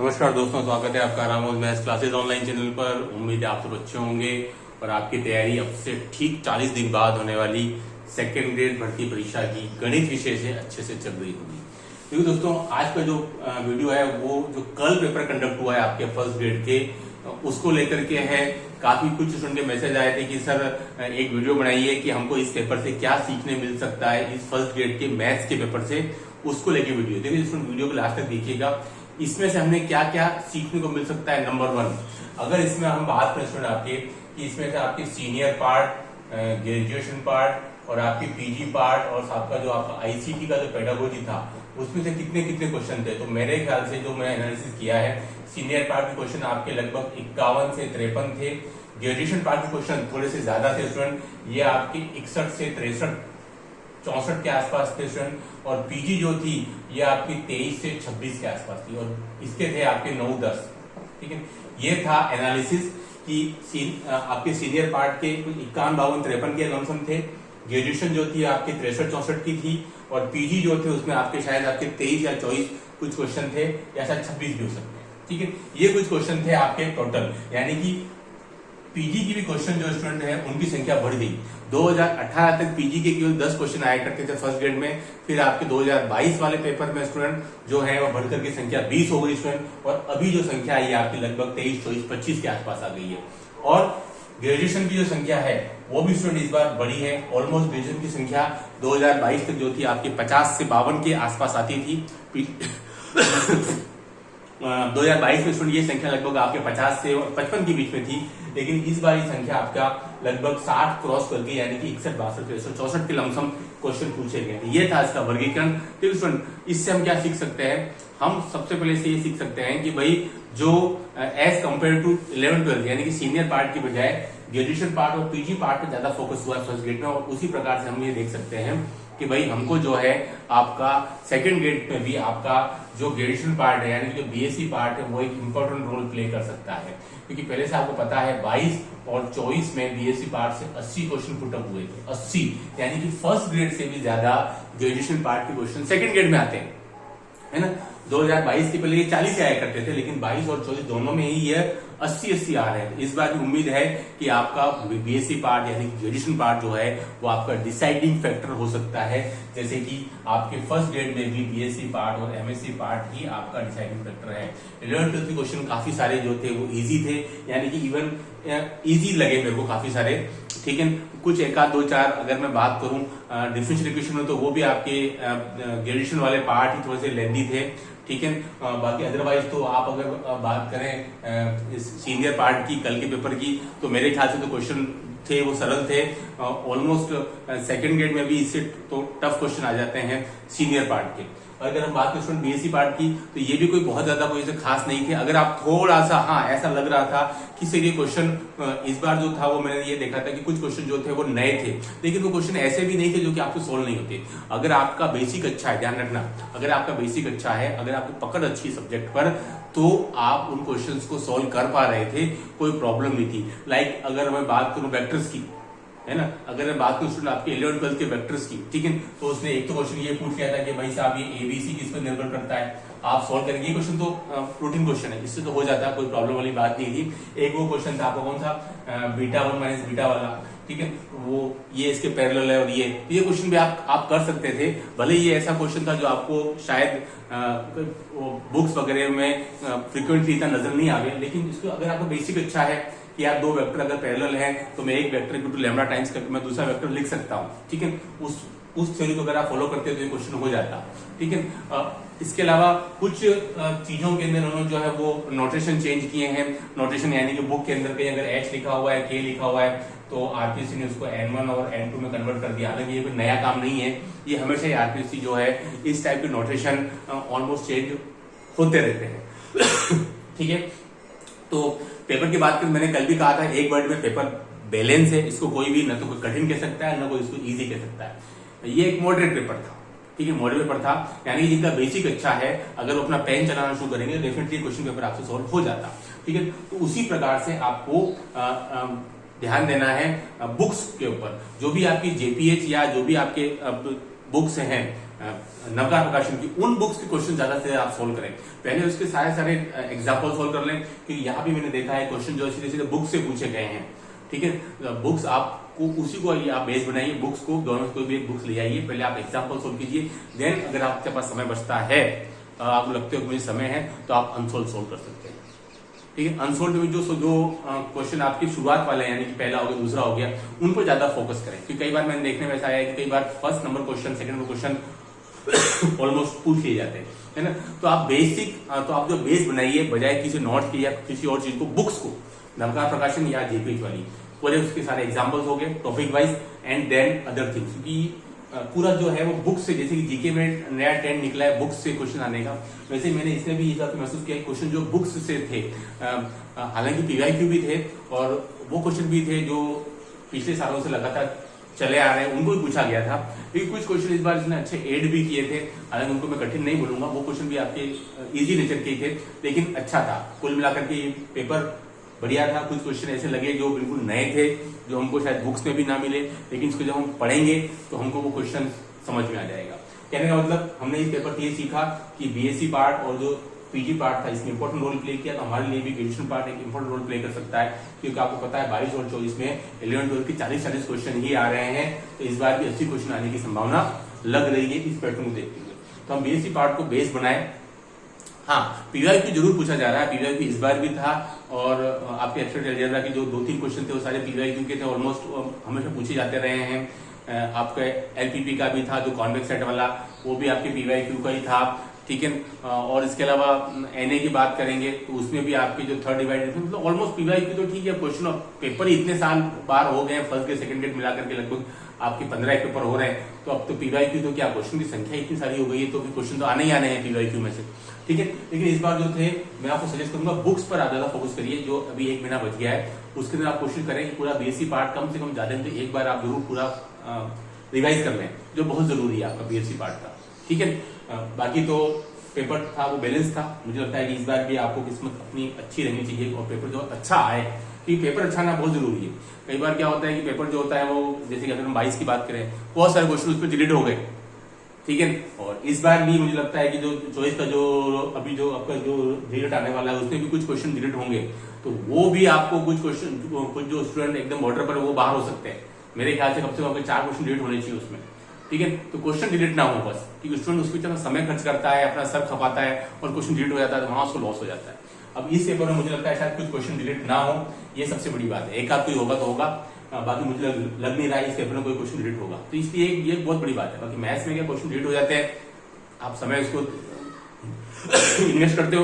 नमस्कार दोस्तों, स्वागत है आपका Ramos maths classes online channel पर। उम्मीद है आप सब अच्छे होंगे और आपकी तैयारी अब से ठीक 40 दिन बाद होने वाली सेकेंड ग्रेड भर्ती परीक्षा की गणित विषय से अच्छे से चल रही होगी। क्योंकि दोस्तों आज का जो वीडियो है वो जो कल पेपर कंडक्ट हुआ है आपके फर्स्ट ग्रेड के, उसको लेकर के है। काफी कुछ स्टूडेंट के मैसेज आए थे कि सर एक वीडियो बनाइए कि हमको इस पेपर से क्या सीखने मिल सकता है, इस फर्स्ट ग्रेड के मैथ्स के पेपर से, उसको लेके वीडियो देखिए। स्टूडेंट वीडियो को लास्ट तक देखिएगा, इसमें से हमें क्या क्या सीखने को मिल सकता है। नंबर 1, अगर इसमें हम बात करें स्टूडेंट आपके कि इसमें से आपके सीनियर पार्ट, ग्रेजुएशन पार्ट और आपकी पीजी पार्ट और आपका जो आपका आईसीटी का जो पेडागोजी था उसमें से कितने कितने क्वेश्चन थे। तो मेरे ख्याल से जो मैंने एनालिसिस किया है, सीनियर पार्ट के क्वेश्चन आपके लगभग 51 से 53 थे। ग्रेजुएशन पार्ट के क्वेश्चन थोड़े से ज्यादा थे स्टूडेंट, ये आपके 61 से 63 64 के आसपास थे स्टूडेंट। और पीजी जो थी ये आपकी 23 से 26 के आसपास थी और इसके थे आपके 9-10। ठीक है, ये था एनालिसिस कि आपके सीनियर पार्ट के कुछ 51, 52, 53 के लमसम थे। ग्रेजुएशन जो थी आपके 63-64 की थी और पीजी जो थे उसमें आपके शायद आपके 23 या 24 कुछ क्वेश्चन थे, या शायद 26 भी हो सकते हैं। ठीक है, ये कुछ क्वेश्चन थे आपके टोटल, यानी कि पीजी की भी क्वेश्चन जो स्टूडेंट है उनकी संख्या बढ़ गई। 2018 तक पीजी के केवल 10 क्वेश्चन आया करते थे फर्स्ट ग्रेड में, फिर आपके 2022 वाले पेपर में स्टूडेंट जो है वो बढ़कर की संख्या 20 हो गई स्टूडेंट, और अभी जो संख्या आई है आपकी लगभग 23, 24, 25 के आसपास आ गई है। और ग्रेजुएशन की जो संख्या है वो भी स्टूडेंट इस बार बढ़ी है। ऑलमोस्ट ग्रेजुएशन की संख्या 2022 तक जो थी आपकी 50 से 52 के आसपास आती थी। 2022 में स्टूडेंट ये संख्या लगभग आपके 50 से 55 के बीच में थी, लेकिन इस बार ये संख्या आपका लगभग 60 क्रॉस कर गई, यानी कि 61, 62, 63, 64 के लमसम क्वेश्चन पूछे गए। ये था इसका वर्गीकरण। तो स्टूडेंट इससे हम क्या सीख सकते हैं? हम सबसे पहले से ये सीख सकते हैं कि भाई जो एज कंपेयर टू 11-12 यानी कि सीनियर पार्ट की बजाय ग्रेजुएशन पार्ट और पीजी पार्ट पे ज्यादा फोकस हुआ है फर्स्ट ग्रेड में, और उसी प्रकार से हम ये देख सकते हैं कि भाई हमको जो है आपका सेकंड ग्रेड में भी आपका जो ग्रेजुएशन पार्ट है यानी कि जो बीएससी पार्ट है वो एक इंपॉर्टेंट रोल प्ले कर सकता है। क्योंकि पहले से आपको पता है 22 और 24 में बीएससी पार्ट से 80 क्वेश्चन पुटअप हुए थे। 80 यानी कि फर्स्ट ग्रेड से भी ज्यादा ग्रेजुएशन पार्ट के क्वेश्चन सेकंड ग्रेड में आते हैं, है ना। 2022 के पहले ये 40 आया करते थे, लेकिन 22 और 24 दोनों में ही ये 80 आ रहे हैं। इस बार भी उम्मीद है कि आपका बीएससी पार्ट यानी ग्रेजुएशन पार्ट जो है वो आपका डिसाइडिंग फैक्टर हो सकता है, जैसे कि आपके फर्स्ट ग्रेड में भी बीएससी पार्ट और एमएससी पार्ट ही आपका डिसाइडिंग फैक्टर है। 11-12 के क्वेश्चन काफी सारे जो थे वो इजी थे, यानी कि इवन इजी लगे मेरे को काफी सारे। ठीक है, कुछ 1-2-4 अगर मैं बात करूं डिफरेंशियल इक्वेशन में, तो वो भी आपके ग्रेजुएशन वाले पार्ट ही थोड़े से लेंदी थे। ठीक है, बाकी अदरवाइज तो आप अगर बात करें सीनियर पार्ट की कल के पेपर की, तो मेरे ख्याल से तो क्वेश्चन थे वो सरल थे। ऑलमोस्ट सेकंड ग्रेड में भी इससे तो टफ क्वेश्चन आ जाते हैं सीनियर पार्ट के। अगर हम बात करें बीएससी पार्ट की, तो ये भी कोई बहुत ज्यादा कोई खास नहीं थे। अगर आप थोड़ा सा ऐसा लग रहा था कि सर ये क्वेश्चन इस बार जो था वो मैंने ये देखा था कि कुछ क्वेश्चन जो थे वो नए थे, लेकिन वो क्वेश्चन ऐसे भी नहीं थे जो कि आपसे सोल्व नहीं होते। अगर आपका बेसिक अच्छा है, ध्यान रखना, अगर आपका बेसिक अच्छा है, अगर आपकी पकड़ अच्छी है सब्जेक्ट पर, तो आप उन क्वेश्चंस को सोल्व कर पा रहे थे, कोई प्रॉब्लम नहीं थी। लाइक अगर मैं बात करूं वेक्टर्स की, है ना, अगर मैं बात करूं आपके 11-12 के वेक्टर्स की, ठीक है, तो उसने एक तो क्वेश्चन ये पूछ लिया था कि भाई साहब ये एबीसी किस पर निर्भर करता है, आप सॉल्व करेंगे। ये क्वेश्चन तो रूटीन क्वेश्चन है, इससे तो हो जाता है, कोई प्रॉब्लम वाली बात नहीं थी। एक वो क्वेश्चन था आपका कौन सा, बीटा 1 माइनस बीटा वाला, ठीक है, वो ये इसके पैरेलल है और ये क्वेश्चन भी आप कर सकते थे। भले ये ऐसा क्वेश्चन था जो आपको शायद बुक्स वगैरह में फ्रिक्वेंटली इतना नजर नहीं आवे, लेकिन इसको अगर आपका बेसिक अच्छा है कि यार 2 वेक्टर अगर पैरेलल है तो मैं एक vector equal to lambda times करके मैं दूसरा वेक्टर लिख सकता हूँ। ठीक है, उस थ्योरी को अगर आप फॉलो करते हैं तो ये क्वेश्चन हो जाता। ठीक है, इसके अलावा कुछ चीजों के अंदर उन्होंने जो है वो नोटेशन चेंज किए हैं। नोटेशन यानी कि बुक के अंदर कहीं अगर एच लिखा हुआ है, के लिखा हुआ है, तो आरपीएससी ने उसको N1 और N2 में कन्वर्ट कर दिया। हालांकि ये कोई नया काम नहीं है, ये हमेशा ही आरपीएससी जो है इस टाइप के नोटेशन ऑलमोस्ट चेंज होते रहते हैं। ठीक है, तो पेपर की बात करें, मैंने कल भी कहा था एक वर्ड में पेपर बैलेंस है। इसको कोई भी न तो कोई कठिन कह सकता है, न कोई इसको इजी कह सकता है। ये एक मॉडरेट पेपर था, ठीक है, मॉडल पेपर था, यानी जिनका बेसिक अच्छा है अगर वो अपना पेन चलाना शुरू करेंगे डेफिनेटली क्वेश्चन पेपर आपसे सॉल्व हो जाता। ठीक है, तो उसी प्रकार से आपको ध्यान देना है बुक्स के ऊपर। जो भी आपकी जेपीएच या जो भी आपके बुक्स हैं नवकार प्रकाशन की उन बुक्स के क्वेश्चन ज्यादा से आप सोल्व करें। पहले उसके सारे एग्जाम्पल सोल्व कर लें, क्योंकि यहाँ भी मैंने देखा है क्वेश्चन जो सीधे सीधे बुक से पूछे गए हैं। ठीक है, बुक्स आपको उसी को आप बेस बनाइए, बुक्स को दोनों कोई भी एक बुक्स ले आइए, पहले आप एग्जाम्पल सोल्व कीजिए, देन अगर आपके पास समय बचता है, आपको लगता है मुझे समय है, तो आप अनसोल्व सोल्व कर सकते हैं। ठीक है, अनसोल्व में जो क्वेश्चन आपकी शुरुआत वाले हैं, यानी कि पहला हो गया, दूसरा हो गया, उन पर ज्यादा फोकस करें। क्योंकि कई बार मैंने देखने में ऐसा आया है कि कई बार first number question, second number question almost पूछ लिए जाते हैं, है ना। तो आप जो बेस बनाइए, बजाय किसी नोट की या किसी और चीज को, बुक्स को, नवकार प्रकाशन या जेपीएच वाली, पूरे उसके सारे एग्जांपल्स हो गए topic wise, and then other things. क्योंकि पूरा जो है वो बुक से, जैसे कि जीके में नया ट्रेंड निकला है बुक्स से क्वेश्चन आने का, वैसे मैंने इसमें भी ये महसूस किया क्वेश्चन जो बुक्स से थे, हालांकि पीवाईक्यू भी थे और वो क्वेश्चन भी थे जो पिछले सालों से लगातार चले आ रहे हैं, उनको भी पूछा गया था। क्योंकि कुछ क्वेश्चन इस बार इसने अच्छे एड भी किए थे, हालांकि उनको मैं कठिन नहीं बोलूंगा, वो क्वेश्चन भी आपके इजी नेचर के थे, लेकिन अच्छा था। कुल मिलाकर के पेपर बढ़िया था। कुछ क्वेश्चन ऐसे लगे जो बिल्कुल नए थे, जो हमको शायद बुक्स में भी ना मिले, लेकिन इसको जब हम पढ़ेंगे तो हमको वो क्वेश्चन समझ में आ जाएगा। कहने का मतलब हमने इस पेपर से ये सीखा कि बीएससी पार्ट और जो पीजी पार्ट था, इसमें इंपॉर्टेंट रोल प्ले किया, तो हमारे लिए भी ग्रेजुएशन पार्ट एक इंपॉर्टेंट रोल प्ले कर सकता है। क्योंकि आपको पता है 22 और 24 में 11-12 के 40 क्वेश्चन ही आ रहे हैं, तो इस बार भी 80 क्वेश्चन आने की संभावना लग रही है इस पैटर्न को देखते हुए। तो हम बीएससी पार्ट को बेस बनाए। हाँ, पीवाईक्यू जरूर पूछा जा रहा है, पीवाईक्यू इस बार भी था, और आपके एब्स्ट्रैक्ट अलजेब्रा के जो 2-3 क्वेश्चन थे वो सारे पीवाईक्यू के थे, ऑलमोस्ट हमेशा पूछे जाते रहे हैं। आपका एलपीपी का भी था जो कॉन्वेक्स सेट वाला, वो भी आपके पीवाईक्यू का ही था। ठीक है, और इसके अलावा एनए की बात करेंगे तो उसमें भी आपके जो थर्ड डिवाइड, मतलब ऑलमोस्ट पीवाईक्यू तो ठीक है, क्वेश्चन ऑफ पेपर ही इतने साल बार हो गए, फर्स्ट ग्रेड सेकंड ग्रेड मिलाकर के लगभग आपके 15 पेपर हो रहे हैं, तो अब तो पीवाईक्यू तो क्या, क्वेश्चन की संख्या इतनी सारी हो गई है, तो फिर क्वेश्चन तो आने ही आने हैं पीवाईक्यू में से। ठीक है, लेकिन इस बार जो थे, मैं आपको सजेस्ट करूंगा बुक्स पर आप ज्यादा फोकस करिए। जो अभी 1 महीना बच गया है, उसके अंदर आप कोशिश करें कि पूरा बीएससी पार्ट कम से कम ज्यादा नहीं तो एक बार आप जरूर पूरा रिवाइज कर लें, जो बहुत जरूरी है आपका बीएससी पार्ट का। ठीक है, बाकी तो पेपर था वो बैलेंस था। मुझे लगता है कि इस बार भी आपको किस्मत अपनी अच्छी रहनी चाहिए और पेपर जो अच्छा आए, क्योंकि पेपर अच्छा आना बहुत जरूरी है। कई बार क्या होता है कि पेपर जो होता है वो, जैसे कि अगर हम 22 की बात करें, बहुत सारे क्वेश्चन उसमें डिलीट हो गए। ठीक है, और इस बार भी मुझे लगता है कि जो चॉइस का जो अभी जो आपका जो रिजल्ट आने वाला है, उसमें भी कुछ क्वेश्चन डिलीट होंगे, तो वो भी आपको कुछ क्वेश्चन, कुछ जो स्टूडेंट एकदम बॉर्डर पर वो बाहर हो सकते हैं। मेरे ख्याल से कम 4 क्वेश्चन डिलीट होने चाहिए उसमें। ठीक है, तो क्वेश्चन डिलीट ना हो बस, क्योंकि स्टूडेंट उसके पीछे समय खर्च करता है, अपना सर खपाता है, और क्वेश्चन डिलीट हो जाता है तो वहां उसको लॉस हो जाता है। अब इस पेपर में मुझे लगता है शायद कुछ क्वेश्चन डिलीट ना हो, ये सबसे बड़ी बात है। एक आध कोई होगा तो होगा, बाकी मुझे लग नहीं रहा है इस पेपर में कोई क्वेश्चन डिलीट होगा, तो इसलिए ये बहुत बड़ी बात है। बाकी मैथ्स में क्या क्वेश्चन डिलीट हो जाते हैं, आप समय उसको इन्वेस्ट करते हो,